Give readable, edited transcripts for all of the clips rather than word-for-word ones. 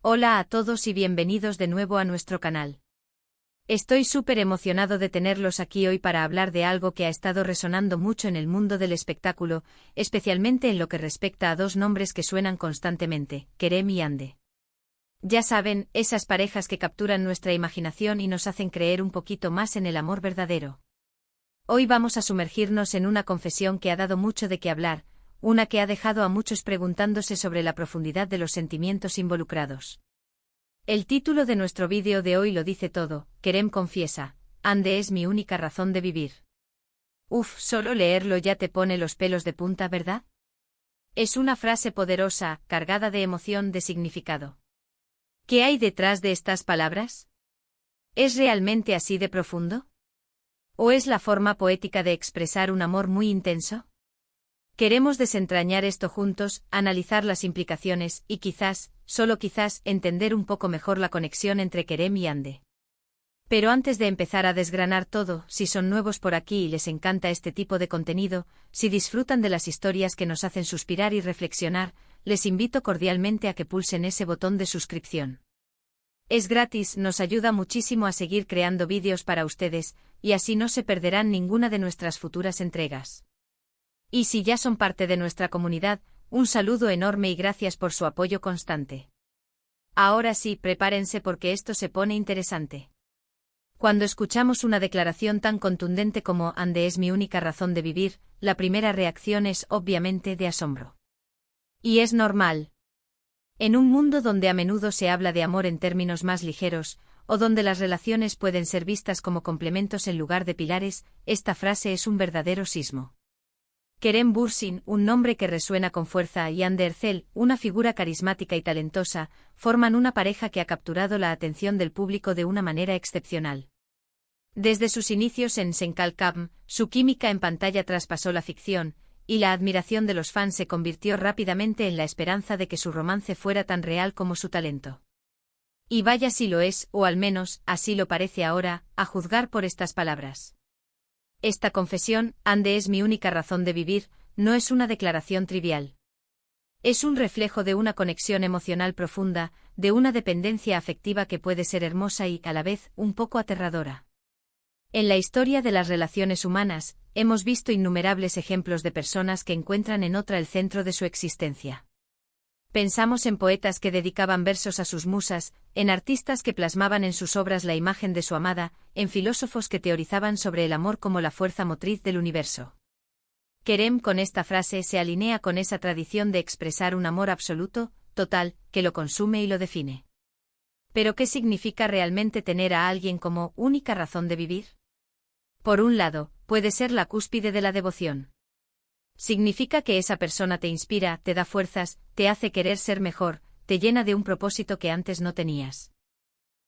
Hola a todos y bienvenidos de nuevo a nuestro canal. Estoy súper emocionado de tenerlos aquí hoy para hablar de algo que ha estado resonando mucho en el mundo del espectáculo, especialmente en lo que respecta a dos nombres que suenan constantemente, Kerem y Hande. Ya saben, esas parejas que capturan nuestra imaginación y nos hacen creer un poquito más en el amor verdadero. Hoy vamos a sumergirnos en una confesión que ha dado mucho de qué hablar, una que ha dejado a muchos preguntándose sobre la profundidad de los sentimientos involucrados. El título de nuestro vídeo de hoy lo dice todo: Kerem confiesa, Hande es mi única razón de vivir. Uf, solo leerlo ya te pone los pelos de punta, ¿verdad? Es una frase poderosa, cargada de emoción, de significado. ¿Qué hay detrás de estas palabras? ¿Es realmente así de profundo? ¿O es la forma poética de expresar un amor muy intenso? Queremos desentrañar esto juntos, analizar las implicaciones y quizás, solo quizás, entender un poco mejor la conexión entre Kerem y Hande. Pero antes de empezar a desgranar todo, si son nuevos por aquí y les encanta este tipo de contenido, si disfrutan de las historias que nos hacen suspirar y reflexionar, les invito cordialmente a que pulsen ese botón de suscripción. Es gratis, nos ayuda muchísimo a seguir creando vídeos para ustedes, y así no se perderán ninguna de nuestras futuras entregas. Y si ya son parte de nuestra comunidad, un saludo enorme y gracias por su apoyo constante. Ahora sí, prepárense porque esto se pone interesante. Cuando escuchamos una declaración tan contundente como Hande es mi única razón de vivir, la primera reacción es obviamente de asombro. Y es normal. En un mundo donde a menudo se habla de amor en términos más ligeros, o donde las relaciones pueden ser vistas como complementos en lugar de pilares, esta frase es un verdadero sismo. Kerem Bürsin, un nombre que resuena con fuerza, y Hande Erçel, una figura carismática y talentosa, forman una pareja que ha capturado la atención del público de una manera excepcional. Desde sus inicios en Senkalkam, su química en pantalla traspasó la ficción, y la admiración de los fans se convirtió rápidamente en la esperanza de que su romance fuera tan real como su talento. Y vaya si lo es, o al menos, así lo parece ahora, a juzgar por estas palabras. Esta confesión, Hande es mi única razón de vivir, no es una declaración trivial. Es un reflejo de una conexión emocional profunda, de una dependencia afectiva que puede ser hermosa y, a la vez, un poco aterradora. En la historia de las relaciones humanas, hemos visto innumerables ejemplos de personas que encuentran en otra el centro de su existencia. Pensamos en poetas que dedicaban versos a sus musas, en artistas que plasmaban en sus obras la imagen de su amada, en filósofos que teorizaban sobre el amor como la fuerza motriz del universo. Kerem con esta frase se alinea con esa tradición de expresar un amor absoluto, total, que lo consume y lo define. ¿Pero qué significa realmente tener a alguien como única razón de vivir? Por un lado, puede ser la cúspide de la devoción. Significa que esa persona te inspira, te da fuerzas, te hace querer ser mejor, te llena de un propósito que antes no tenías.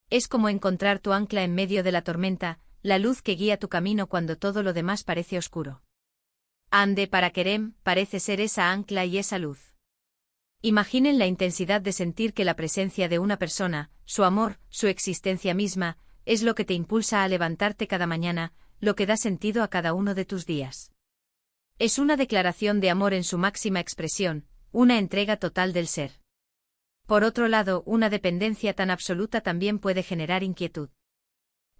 Es como encontrar tu ancla en medio de la tormenta, la luz que guía tu camino cuando todo lo demás parece oscuro. Hande para Kerem parece ser esa ancla y esa luz. Imaginen la intensidad de sentir que la presencia de una persona, su amor, su existencia misma, es lo que te impulsa a levantarte cada mañana, lo que da sentido a cada uno de tus días. Es una declaración de amor en su máxima expresión, una entrega total del ser. Por otro lado, una dependencia tan absoluta también puede generar inquietud.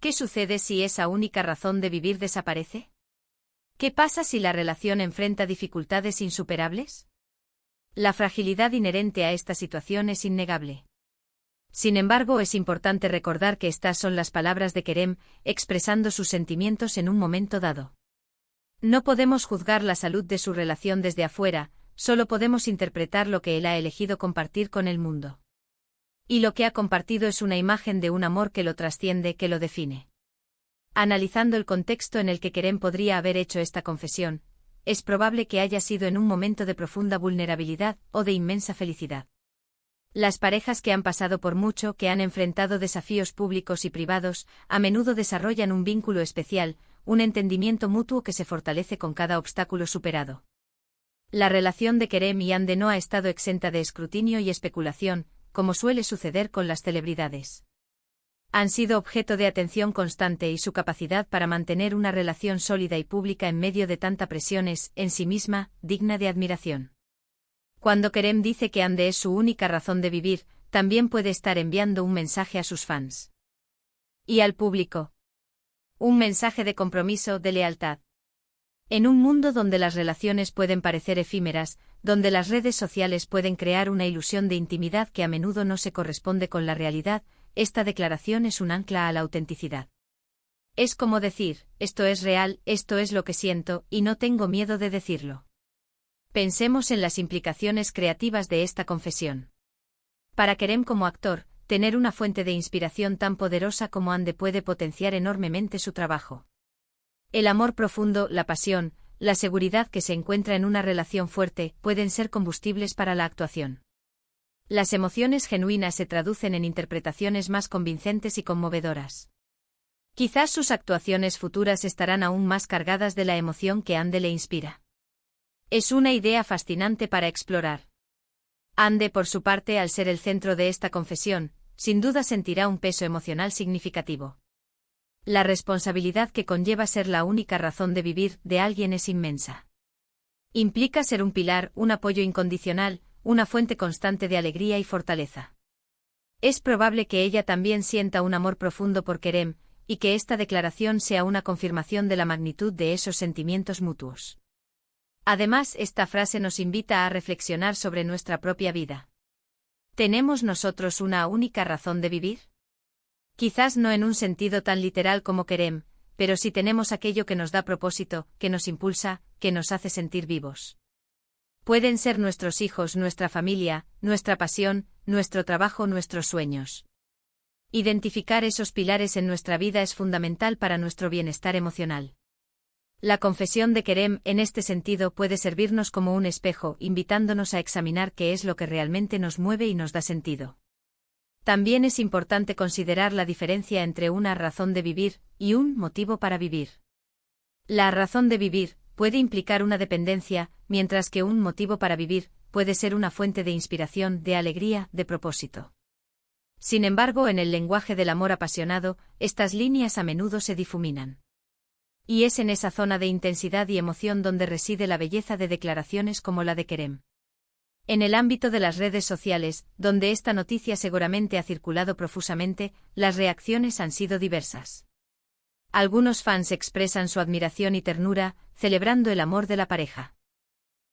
¿Qué sucede si esa única razón de vivir desaparece? ¿Qué pasa si la relación enfrenta dificultades insuperables? La fragilidad inherente a esta situación es innegable. Sin embargo, es importante recordar que estas son las palabras de Kerem, expresando sus sentimientos en un momento dado. No podemos juzgar la salud de su relación desde afuera, solo podemos interpretar lo que él ha elegido compartir con el mundo. Y lo que ha compartido es una imagen de un amor que lo trasciende, que lo define. Analizando el contexto en el que Kerem podría haber hecho esta confesión, es probable que haya sido en un momento de profunda vulnerabilidad o de inmensa felicidad. Las parejas que han pasado por mucho, que han enfrentado desafíos públicos y privados, a menudo desarrollan un vínculo especial, un entendimiento mutuo que se fortalece con cada obstáculo superado. La relación de Kerem y Hande no ha estado exenta de escrutinio y especulación, como suele suceder con las celebridades. Han sido objeto de atención constante y su capacidad para mantener una relación sólida y pública en medio de tanta presión es, en sí misma, digna de admiración. Cuando Kerem dice que Hande es su única razón de vivir, también puede estar enviando un mensaje a sus fans. Y al público. Un mensaje de compromiso, de lealtad. En un mundo donde las relaciones pueden parecer efímeras, donde las redes sociales pueden crear una ilusión de intimidad que a menudo no se corresponde con la realidad, esta declaración es un ancla a la autenticidad. Es como decir, esto es real, esto es lo que siento, y no tengo miedo de decirlo. Pensemos en las implicaciones creativas de esta confesión. Para Kerem como actor, tener una fuente de inspiración tan poderosa como Hande puede potenciar enormemente su trabajo. El amor profundo, la pasión, la seguridad que se encuentra en una relación fuerte, pueden ser combustibles para la actuación. Las emociones genuinas se traducen en interpretaciones más convincentes y conmovedoras. Quizás sus actuaciones futuras estarán aún más cargadas de la emoción que Hande le inspira. Es una idea fascinante para explorar. Hande, por su parte, al ser el centro de esta confesión, sin duda sentirá un peso emocional significativo. La responsabilidad que conlleva ser la única razón de vivir de alguien es inmensa. Implica ser un pilar, un apoyo incondicional, una fuente constante de alegría y fortaleza. Es probable que ella también sienta un amor profundo por Kerem, y que esta declaración sea una confirmación de la magnitud de esos sentimientos mutuos. Además, esta frase nos invita a reflexionar sobre nuestra propia vida. ¿Tenemos nosotros una única razón de vivir? Quizás no en un sentido tan literal como Kerem, pero sí tenemos aquello que nos da propósito, que nos impulsa, que nos hace sentir vivos. Pueden ser nuestros hijos, nuestra familia, nuestra pasión, nuestro trabajo, nuestros sueños. Identificar esos pilares en nuestra vida es fundamental para nuestro bienestar emocional. La confesión de Kerem, en este sentido, puede servirnos como un espejo, invitándonos a examinar qué es lo que realmente nos mueve y nos da sentido. También es importante considerar la diferencia entre una razón de vivir y un motivo para vivir. La razón de vivir puede implicar una dependencia, mientras que un motivo para vivir puede ser una fuente de inspiración, de alegría, de propósito. Sin embargo, en el lenguaje del amor apasionado, estas líneas a menudo se difuminan. Y es en esa zona de intensidad y emoción donde reside la belleza de declaraciones como la de Kerem. En el ámbito de las redes sociales, donde esta noticia seguramente ha circulado profusamente, las reacciones han sido diversas. Algunos fans expresan su admiración y ternura, celebrando el amor de la pareja.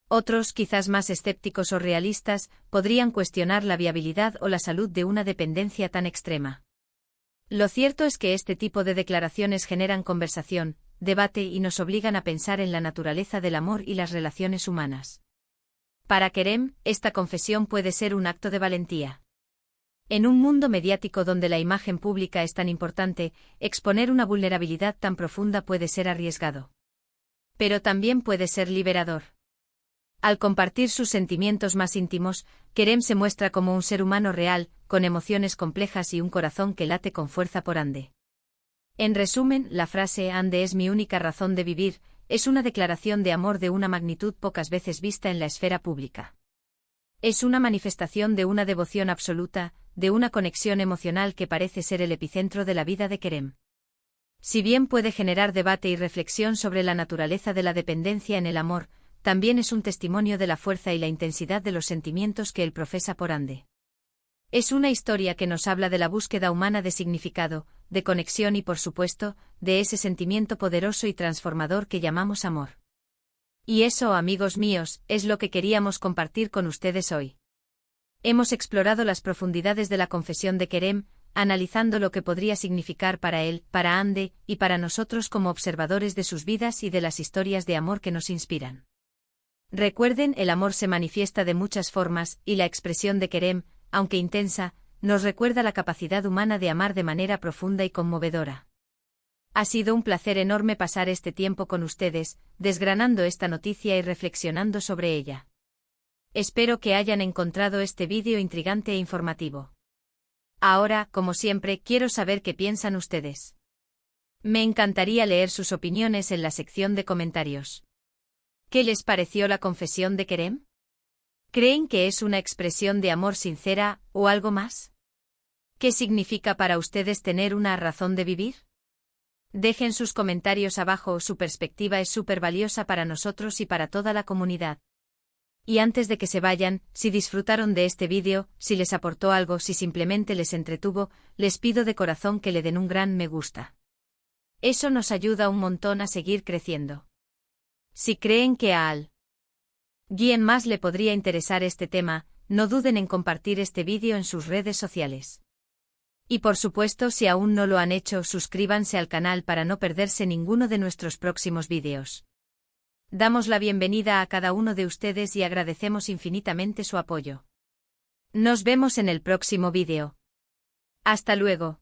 Otros, quizás más escépticos o realistas, podrían cuestionar la viabilidad o la salud de una dependencia tan extrema. Lo cierto es que este tipo de declaraciones generan conversación, debate y nos obligan a pensar en la naturaleza del amor y las relaciones humanas. Para Kerem, esta confesión puede ser un acto de valentía. En un mundo mediático donde la imagen pública es tan importante, exponer una vulnerabilidad tan profunda puede ser arriesgado. Pero también puede ser liberador. Al compartir sus sentimientos más íntimos, Kerem se muestra como un ser humano real, con emociones complejas y un corazón que late con fuerza por Hande. En resumen, la frase «Hande es mi única razón de vivir» es una declaración de amor de una magnitud pocas veces vista en la esfera pública. Es una manifestación de una devoción absoluta, de una conexión emocional que parece ser el epicentro de la vida de Kerem. Si bien puede generar debate y reflexión sobre la naturaleza de la dependencia en el amor, también es un testimonio de la fuerza y la intensidad de los sentimientos que él profesa por Hande. Es una historia que nos habla de la búsqueda humana de significado, de conexión y, por supuesto, de ese sentimiento poderoso y transformador que llamamos amor. Y eso, amigos míos, es lo que queríamos compartir con ustedes hoy. Hemos explorado las profundidades de la confesión de Kerem, analizando lo que podría significar para él, para Hande, y para nosotros como observadores de sus vidas y de las historias de amor que nos inspiran. Recuerden, el amor se manifiesta de muchas formas, y la expresión de Kerem, aunque intensa, nos recuerda la capacidad humana de amar de manera profunda y conmovedora. Ha sido un placer enorme pasar este tiempo con ustedes, desgranando esta noticia y reflexionando sobre ella. Espero que hayan encontrado este vídeo intrigante e informativo. Ahora, como siempre, quiero saber qué piensan ustedes. Me encantaría leer sus opiniones en la sección de comentarios. ¿Qué les pareció la confesión de Kerem? ¿Creen que es una expresión de amor sincera, o algo más? ¿Qué significa para ustedes tener una razón de vivir? Dejen sus comentarios abajo, su perspectiva es súper valiosa para nosotros y para toda la comunidad. Y antes de que se vayan, si disfrutaron de este vídeo, si les aportó algo, si simplemente les entretuvo, les pido de corazón que le den un gran me gusta. Eso nos ayuda un montón a seguir creciendo. Si creen que a alguien más le podría interesar este tema, no duden en compartir este vídeo en sus redes sociales. Y por supuesto, si aún no lo han hecho, suscríbanse al canal para no perderse ninguno de nuestros próximos vídeos. Damos la bienvenida a cada uno de ustedes y agradecemos infinitamente su apoyo. Nos vemos en el próximo vídeo. Hasta luego.